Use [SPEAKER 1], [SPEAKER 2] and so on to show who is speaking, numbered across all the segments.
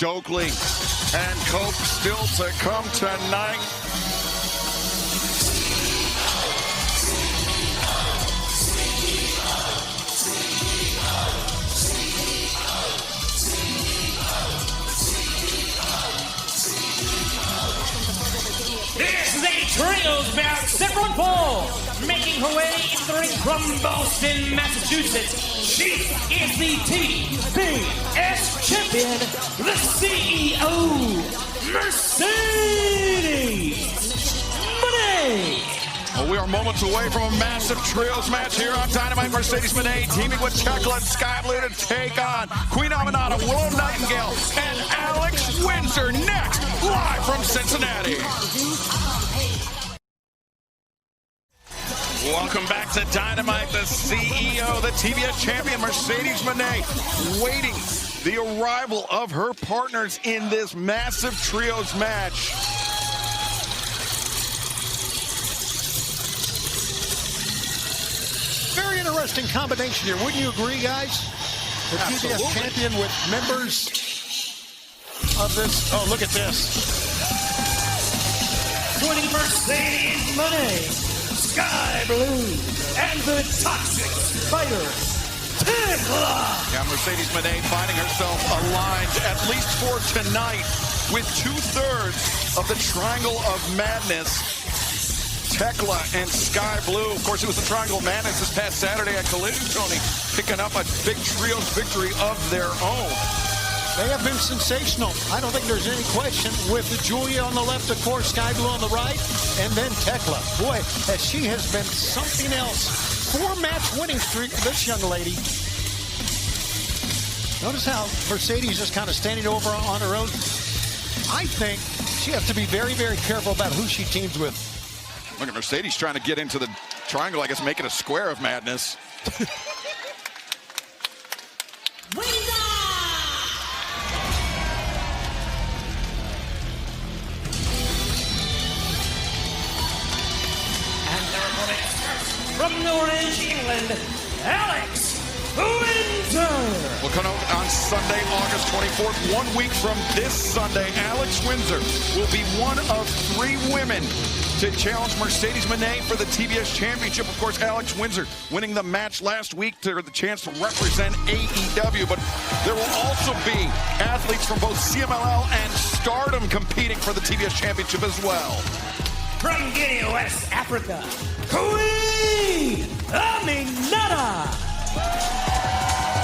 [SPEAKER 1] Stokely and Cope still to come tonight.
[SPEAKER 2] This is a trios bout. Step on four. Making her way into the ring from Boston, Massachusetts. She is the TBS champion, the CEO, Mercedes Moné.
[SPEAKER 1] Well, we are moments away from a massive trios match here on Dynamite. Mercedes Moné teaming with Thekla and Skye to take on Queen Aminata, Willow, Nightingale, and Alex Windsor next, live from Cincinnati. Welcome back to Dynamite. The CEO, the TBS champion, Mercedes Moné, waiting the arrival of her partners in this massive trios match.
[SPEAKER 3] Very interesting combination here, wouldn't you agree, guys? The TBS champion with members of this. Oh, look at this.
[SPEAKER 2] 20 Mercedes Moné, Sky Blue, and the Toxic Spider, Thekla.
[SPEAKER 1] Yeah, Mercedes Moné finding herself aligned, at least for tonight, with 2/3 of the Triangle of Madness. Thekla and Sky Blue. Of course, it was the Triangle of Madness this past Saturday at Collision, Tony, picking up a big trios victory of their own.
[SPEAKER 3] They have been sensational. I don't think there's any question with Julia on the left, of course, Sky Blue on the right, and then Thekla. Boy, she has been something else. 4-match winning streak, this young lady. Notice how Mercedes is kind of standing over on her own. I think she has to be very, very careful about who she teams with.
[SPEAKER 1] Look at Mercedes trying to get into the triangle, I guess, make it a square of madness.
[SPEAKER 2] Windsor! And their opponent from Norwich, England, Alex Windsor.
[SPEAKER 1] We'll come out on Sunday, August 24th. 1 week from this Sunday, Alex Windsor will be one of 3 women to challenge Mercedes Moné for the TBS Championship. Of course, Alex Windsor winning the match last week to the chance to represent AEW. But there will also be athletes from both CMLL and Stardom competing for the TBS Championship as well.
[SPEAKER 2] From Guinea, West Africa, Queen Aminata.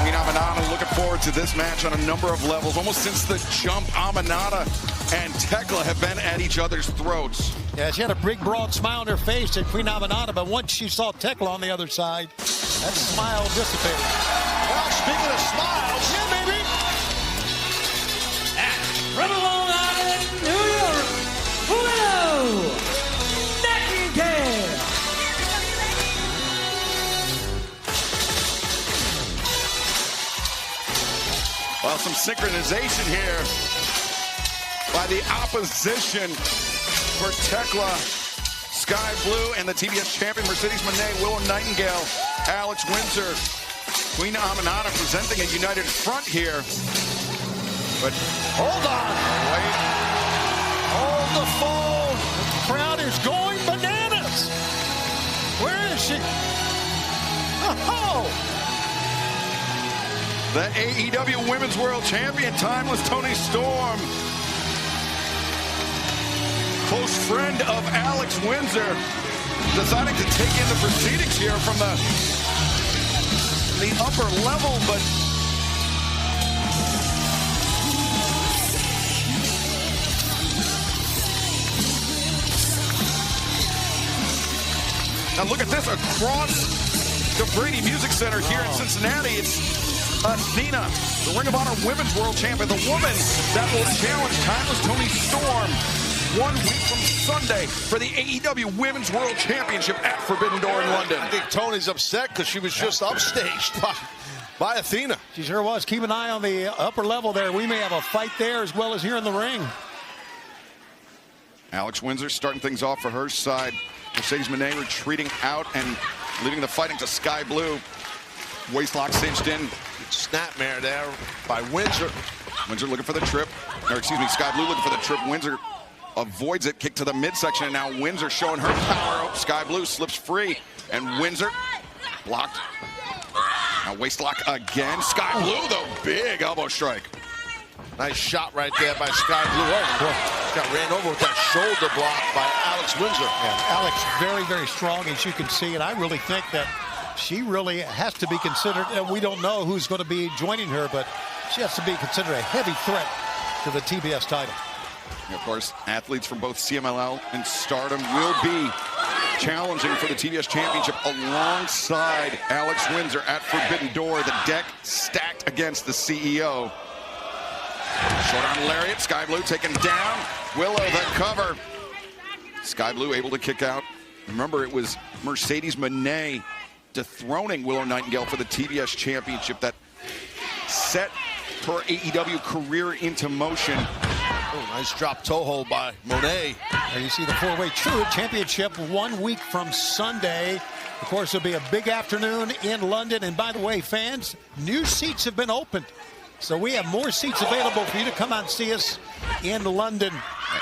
[SPEAKER 1] Queen Aminata looking forward to this match on a number of levels. Almost since the jump, Aminata and Thekla have been at each other's throats.
[SPEAKER 3] Yeah, she had a big, broad smile on her face at Queen Aminata, but once she saw Thekla on the other side, that smile dissipated.
[SPEAKER 4] Well, speaking of smiles,
[SPEAKER 3] Yeah, baby!
[SPEAKER 2] And from Long Island, New York, Willow, Nightingale.
[SPEAKER 1] Well, some synchronization here by the opposition for Thekla, Sky Blue, and the TBS champion Mercedes Moné, Willow Nightingale, Alex Windsor, Queen Aminata presenting a united front here. But
[SPEAKER 4] hold on.
[SPEAKER 1] Wait.
[SPEAKER 4] Hold the phone.
[SPEAKER 3] The crowd is going bananas. Where is she? Oh!
[SPEAKER 1] The AEW Women's World Champion, Timeless Toni Storm. Close friend of Alex Windsor, deciding to take in the proceedings here from the upper level, but now look at this, across the Brady Music Center here in Cincinnati, it's Athena, the Ring of Honor Women's World Champion, the woman that will challenge Timeless Toni Storm 1 week from Sunday for the AEW Women's World Championship at Forbidden Door in London.
[SPEAKER 4] I think Tony's upset because she was just upstaged by Athena.
[SPEAKER 3] She sure was. Keep an eye on the upper level there. We may have a fight there as well as here in the ring.
[SPEAKER 1] Alex Windsor starting things off for her side. Mercedes Moné retreating out and leaving the fighting to Sky Blue. Waistlock cinched in.
[SPEAKER 4] Snapmare there by Windsor.
[SPEAKER 1] Windsor looking for the trip. Or excuse me, Skye Blue looking for the trip. Windsor avoids it, kick to the midsection, and now Windsor showing her power. Skye Blue slips free, and Windsor blocked. Now waistlock again. Skye Blue, the big elbow strike.
[SPEAKER 4] Nice shot right there by Skye Blue. Oh, got ran over with that shoulder block by Alex Windsor.
[SPEAKER 3] Yeah, Alex very, very strong, as you can see, and I really think that she really has to be considered, and we don't know who's going to be joining her, but she has to be considered a heavy threat to the TBS title.
[SPEAKER 1] And of course, athletes from both CMLL and Stardom will be challenging for the TBS Championship alongside Alex Windsor at Forbidden Door. The deck stacked against the CEO. Short arm lariat, Skye Blue taken down. Willow the cover. Skye Blue able to kick out. Remember, it was Mercedes Moné dethroning Willow Nightingale for the TBS Championship that set her AEW career into motion.
[SPEAKER 4] Oh, nice drop toe hold by Moné.
[SPEAKER 3] There you see the four-way championship 1 week from Sunday. Of course, it'll be a big afternoon in London. And by the way, fans, new seats have been opened. So we have more seats available for you to come out and see us in London.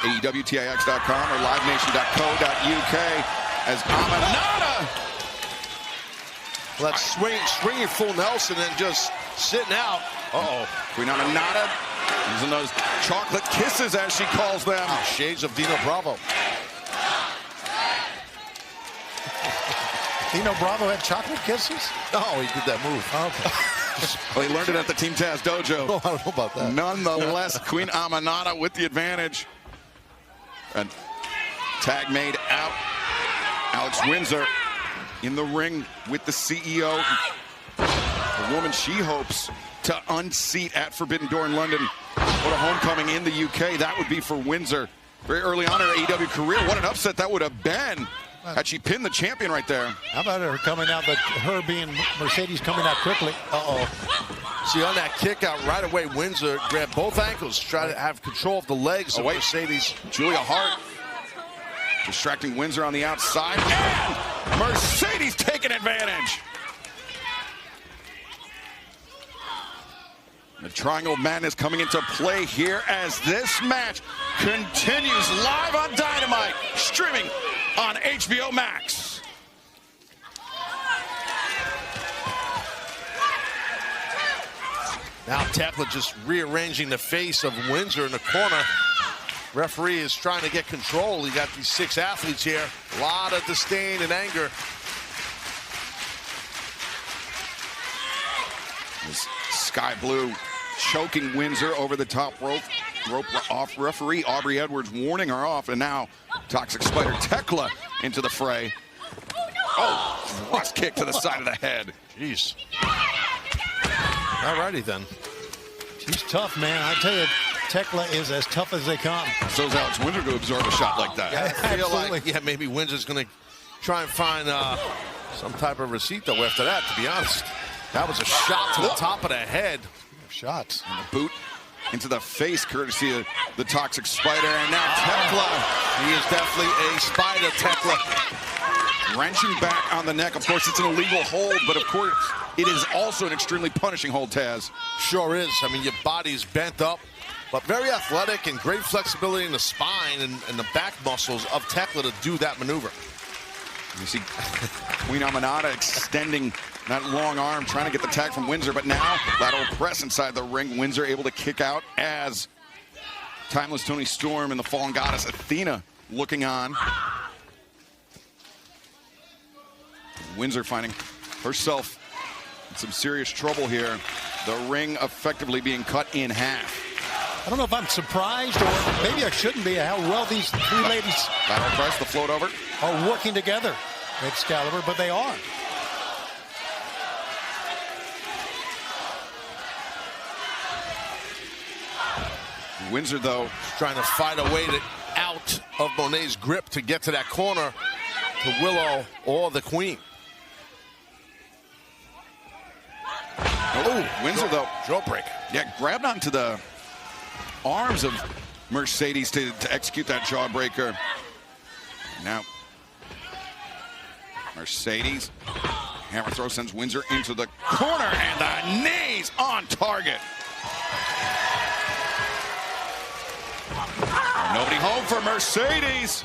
[SPEAKER 1] AEWTIX.com or livenation.co.uk as Aminata.
[SPEAKER 4] Let's swinging full Nelson and just sitting out. Uh-oh.
[SPEAKER 1] Queen Aminata using those chocolate kisses, as she calls them.
[SPEAKER 4] Shades of Dino Bravo.
[SPEAKER 3] Dino Bravo had chocolate kisses?
[SPEAKER 4] Oh, he did that move.
[SPEAKER 3] Okay.
[SPEAKER 1] Well, he learned it at the Team Taz dojo.
[SPEAKER 4] Oh, I don't know about that.
[SPEAKER 1] Nonetheless, Queen Aminata with the advantage. And tag made out. Alex Windsor in the ring with the CEO. The woman she hopes to unseat at Forbidden Door in London. What a homecoming in the UK that would be for Windsor. Very early on in her AEW career. What an upset that would have been had she pinned the champion right there.
[SPEAKER 3] How about her coming out, but her being Mercedes coming out quickly? Uh-oh.
[SPEAKER 4] See, on that kick out right away, Windsor grabbed both ankles, try to have control of the legs of Mercedes.
[SPEAKER 1] Julia Hart distracting Windsor on the outside. And Mercedes taking advantage. The Triangle of Madness coming into play here as this match continues live on Dynamite, streaming on HBO Max.
[SPEAKER 4] Now Thekla just rearranging the face of Windsor in the corner. Referee is trying to get control. You got these 6 athletes here. A lot of disdain and anger.
[SPEAKER 1] This Skye Blue choking Windsor over the top rope off. Referee Aubrey Edwards warning her off, and now Toxic Spider Thekla into the fray. Oh, cross kick to the side of the head.
[SPEAKER 4] Jeez. Alrighty then.
[SPEAKER 3] She's tough, man. I tell you, Thekla is as tough as they come.
[SPEAKER 1] So is Alex Windsor to absorb a shot like that.
[SPEAKER 4] Yeah, I feel like, maybe Windsor's going to try and find some type of receipt, though, after that, to be honest. That was a shot to the top of the head.
[SPEAKER 3] Shots.
[SPEAKER 1] And the boot into the face, courtesy of the Toxic Spider. And now Thekla.
[SPEAKER 4] He is definitely a spider, Thekla.
[SPEAKER 1] Wrenching back on the neck. Of course, it's an illegal hold, but of course, it is also an extremely punishing hold, Taz.
[SPEAKER 4] Sure is. I mean, your body's bent up, but very athletic and great flexibility in the spine and the back muscles of Thekla to do that maneuver.
[SPEAKER 1] You see Queen Aminata extending that long arm, trying to get the tag from Windsor, but now lateral press inside the ring. Windsor able to kick out as Timeless Toni Storm and the Fallen Goddess Athena looking on. Windsor finding herself in some serious trouble here. The ring effectively being cut in half.
[SPEAKER 3] I don't know if I'm surprised, or maybe I shouldn't be, how well these 3 ladies
[SPEAKER 1] Lateral press, the float over.
[SPEAKER 3] are working together. Excalibur, but they are.
[SPEAKER 1] Windsor, though,
[SPEAKER 4] trying to fight a way out of Moné's grip to get to that corner to Willow or the Queen.
[SPEAKER 1] Oh, Windsor, though.
[SPEAKER 4] Jaw break.
[SPEAKER 1] Yeah, grabbed onto the arms of Mercedes to execute that jawbreaker. Now, Mercedes. Hammer throw sends Windsor into the corner, and the knees on target. Nobody home for Mercedes.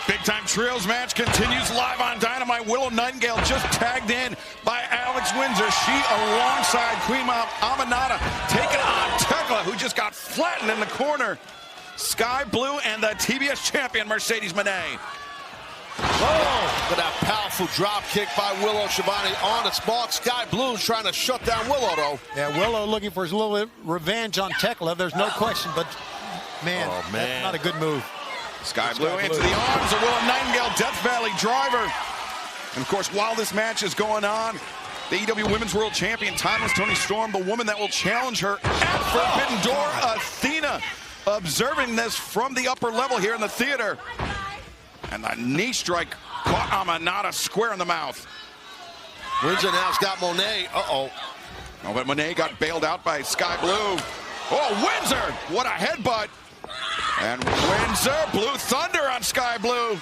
[SPEAKER 1] Big-time trios match continues live on Dynamite. Willow Nightingale just tagged in by Alex Windsor. She alongside Queen Aminata taking on Thekla, who just got flattened in the corner. Skye Blue and the TBS champion, Mercedes Moné.
[SPEAKER 4] Oh, look at that powerful drop kick by Willow. Schiavone on its mark. Skye Blue trying to shut down Willow, though.
[SPEAKER 3] Yeah, Willow looking for his little revenge on Thekla. There's no question, but man, that's not a good move.
[SPEAKER 1] Skye Blue into the arms of Willow Nightingale, Death Valley driver. And of course, while this match is going on, the AEW Women's World Champion, Timeless Toni Storm, the woman that will challenge her at Forbidden Door, Athena, observing this from the upper level here in the theater. And the knee strike caught Aminata square in the mouth.
[SPEAKER 4] Windsor now's got Moné. Oh,
[SPEAKER 1] but Moné got bailed out by Skye Blue. Oh, Windsor! What a headbutt! And Windsor, Blue Thunder on Skye Blue.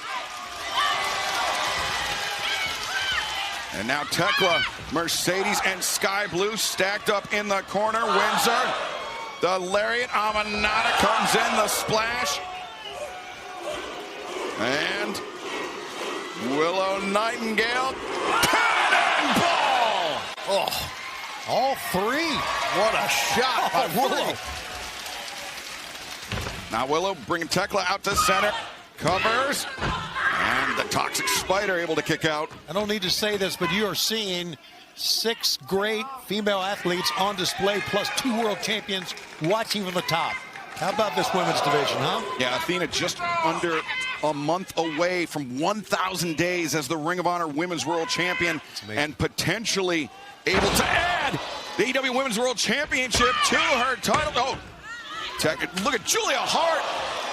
[SPEAKER 1] And now Thekla, Mercedes, and Skye Blue stacked up in the corner. Windsor, the lariat. Aminata comes in, the splash. And Willow Nightingale, cannonball!
[SPEAKER 3] Oh, all three.
[SPEAKER 4] What a shot by Willow.
[SPEAKER 1] Now Willow bringing Thekla out to center, covers, and the Toxic Spider able to kick out.
[SPEAKER 3] I don't need to say this, but you are seeing 6 great female athletes on display, plus 2 world champions watching from the top. How about this women's division, huh?
[SPEAKER 1] Yeah, Athena just under a month away from 1,000 days as the Ring of Honor Women's World Champion, and potentially able to add the AEW Women's World Championship to her title. Oh, look at Julia Hart.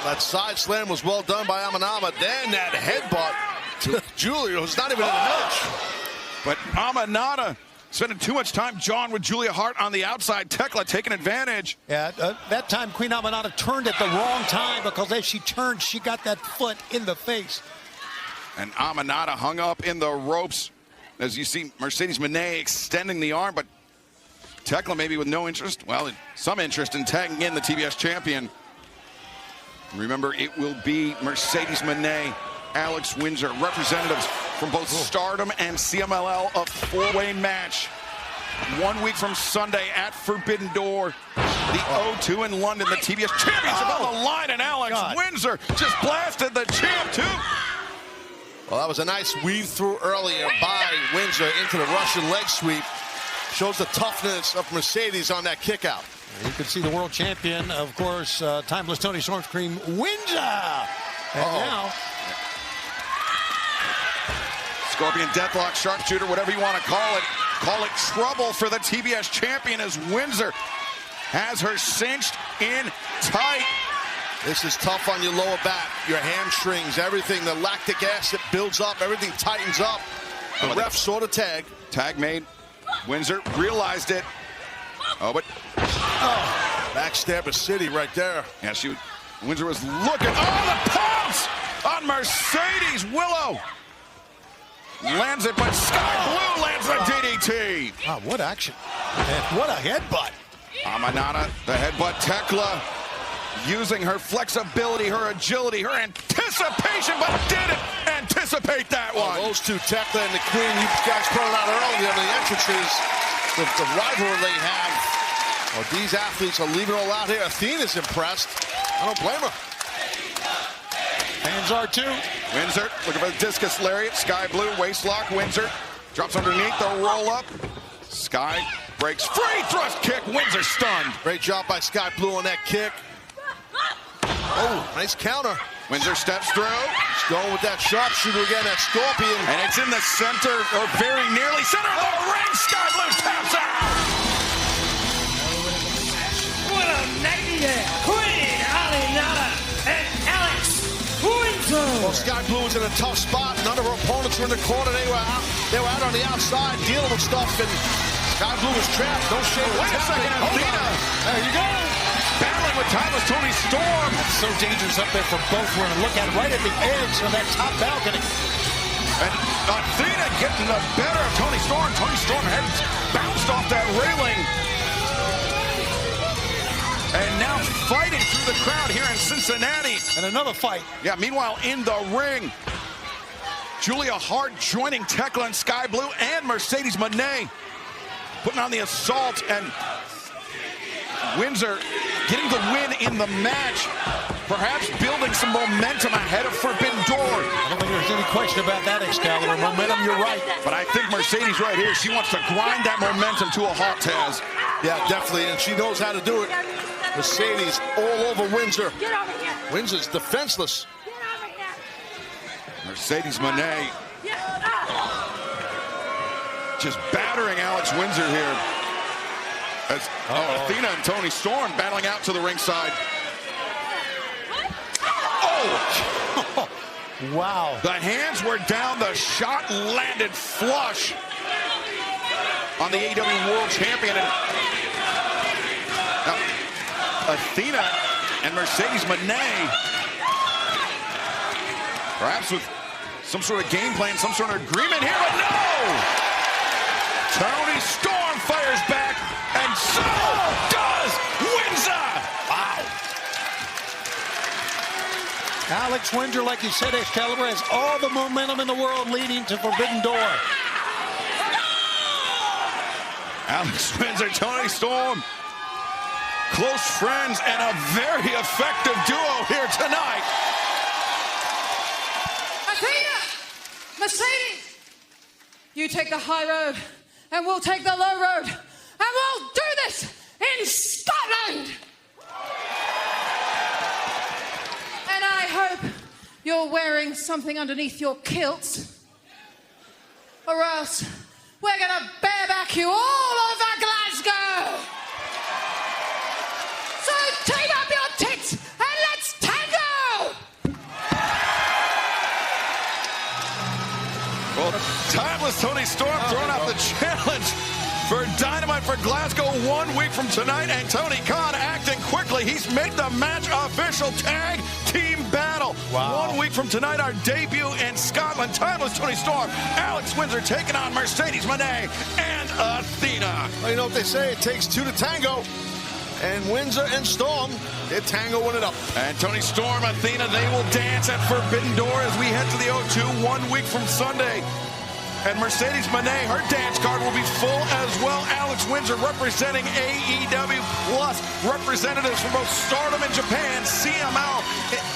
[SPEAKER 4] That side slam was well done by Aminata. Then that headbutt to Julia was not even in the match.
[SPEAKER 1] But Aminata spending too much time jawing with Julia Hart on the outside. Thekla taking advantage.
[SPEAKER 3] Yeah, that time Queen Aminata turned at the wrong time, because as she turned, she got that foot in the face.
[SPEAKER 1] And Aminata hung up in the ropes. As you see, Mercedes Moné extending the arm, but Thekla maybe with no interest, well, some interest in tagging in the TBS champion. Remember, it will be Mercedes Moné, Alex Windsor, representatives from both Stardom and CMLL, a 4-way match. 1 week from Sunday at Forbidden Door, the O2 in London, the TBS championship on the line, and Alex Windsor just blasted the champ too.
[SPEAKER 4] Well, that was a nice weave through earlier by Windsor into the Russian leg sweep. Shows the toughness of Mercedes on that kick out.
[SPEAKER 3] You can see the world champion, of course, Timeless Toni Storm scream, Windsor! And now,
[SPEAKER 1] Scorpion Deathlock, Sharpshooter, whatever you want to call it. Call it trouble for the TBS champion as Windsor has her cinched in tight.
[SPEAKER 4] This is tough on your lower back, your hamstrings, everything. The lactic acid builds up, everything tightens up. The ref saw the tag.
[SPEAKER 1] Tag made. Windsor realized it.
[SPEAKER 4] Backstabber City right there.
[SPEAKER 1] Yeah, Windsor was looking. Oh, the pounce on Mercedes. Willow lands it, but Skye Blue lands the DDT.
[SPEAKER 3] Wow, what action. And what a headbutt.
[SPEAKER 1] Aminata, the headbutt. Thekla using her flexibility, her agility, her anticipation, but didn't anticipate that one.
[SPEAKER 4] Those two, Thekla and the Queen, you guys pointed out earlier on the entrances, the rivalry they have. Well, these athletes are leaving it all out here. Athena's impressed. I don't blame her.
[SPEAKER 3] Fans are too.
[SPEAKER 1] Windsor looking for the discus lariat. Skye Blue, waist lock. Windsor drops underneath the roll up. Skye breaks free. Thrust kick. Windsor stunned.
[SPEAKER 4] Great job by Skye Blue on that kick. Oh, nice counter.
[SPEAKER 1] Windsor steps through.
[SPEAKER 4] He's going with that sharpshooter again, that Scorpion.
[SPEAKER 1] And it's in the center, or very nearly center of the ring. Skye Blue taps out.
[SPEAKER 2] Willow Nightingale, Queen Aminata, and Alex Windsor.
[SPEAKER 4] Well, Skye Blue was in a tough spot. None of her opponents were in the corner. They were out on the outside dealing with stuff, and Skye Blue was trapped. No shame.
[SPEAKER 1] Wait a second, Athena.
[SPEAKER 3] There you go.
[SPEAKER 1] Battling with Timeless Toni Storm.
[SPEAKER 3] It's so dangerous up there for both. We're going to look at right at the edge of that top balcony.
[SPEAKER 1] And Athena getting the better of Toni Storm. Toni Storm had bounced bounced off that railing. And now fighting through the crowd here in Cincinnati.
[SPEAKER 3] And another fight.
[SPEAKER 1] Yeah, meanwhile in the ring, Julia Hart joining Thekla in Sky Blue and Mercedes Moné putting on the assault, and Windsor getting the win in the match, perhaps building some momentum ahead of Forbidden Door.
[SPEAKER 3] I don't think there's any question about that, Excalibur. Momentum, you're right.
[SPEAKER 1] But I think Mercedes right here, she wants to grind that momentum to a halt, Taz.
[SPEAKER 4] Yeah, definitely, and she knows how to do it. Mercedes all over Windsor. Windsor's defenseless.
[SPEAKER 1] Mercedes Moné just battering Alex Windsor here. As Athena and Toni Storm battling out to the ringside. Oh!
[SPEAKER 3] Wow.
[SPEAKER 1] The hands were down. The shot landed flush on the AEW World Champion. And now, Athena and Mercedes Moné, perhaps with some sort of game plan, some sort of agreement here, but no! Toni Storm fires back, and so does Windsor! Wow.
[SPEAKER 3] Alex Windsor, like you said, Excalibur, has all the momentum in the world leading to Forbidden Door.
[SPEAKER 1] Alex Windsor, Toni Storm, close friends and a very effective duo here tonight.
[SPEAKER 5] Athena, Mercedes, you take the high road, and we'll take the low road, and we'll do this in Scotland. And I hope you're wearing something underneath your kilts, or else we're gonna bareback you all over Glasgow. So take up your tits and let's tango!
[SPEAKER 1] Well, timeless Toni Storm throwing out the challenge for Dynamite for Glasgow 1 week from tonight, and Tony Khan acting quickly. He's made the match official. Tag team battle.
[SPEAKER 3] Wow.
[SPEAKER 1] 1 week from tonight, our debut in Scotland. Timeless Toni Storm, Alex Windsor taking on Mercedes Moné and Athena.
[SPEAKER 4] Well, you know what they say, it takes two to tango. And Windsor and Storm, they're tangoing it up.
[SPEAKER 1] And Toni Storm, Athena, they will dance at Forbidden Door as we head to the O2 1 week from Sunday. And Mercedes Moné, her dance card will be full as well. Alex Windsor representing AEW, plus representatives from both Stardom in Japan, CML,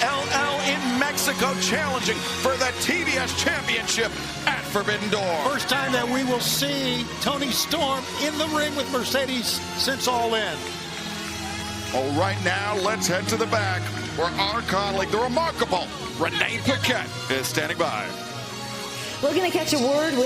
[SPEAKER 1] LL in Mexico, challenging for the TBS Championship at Forbidden Door.
[SPEAKER 3] First time that we will see Toni Storm in the ring with Mercedes since All In.
[SPEAKER 1] All right, now let's head to the back where our colleague, the remarkable Renee Paquette, is standing by.
[SPEAKER 6] We're going to catch a word with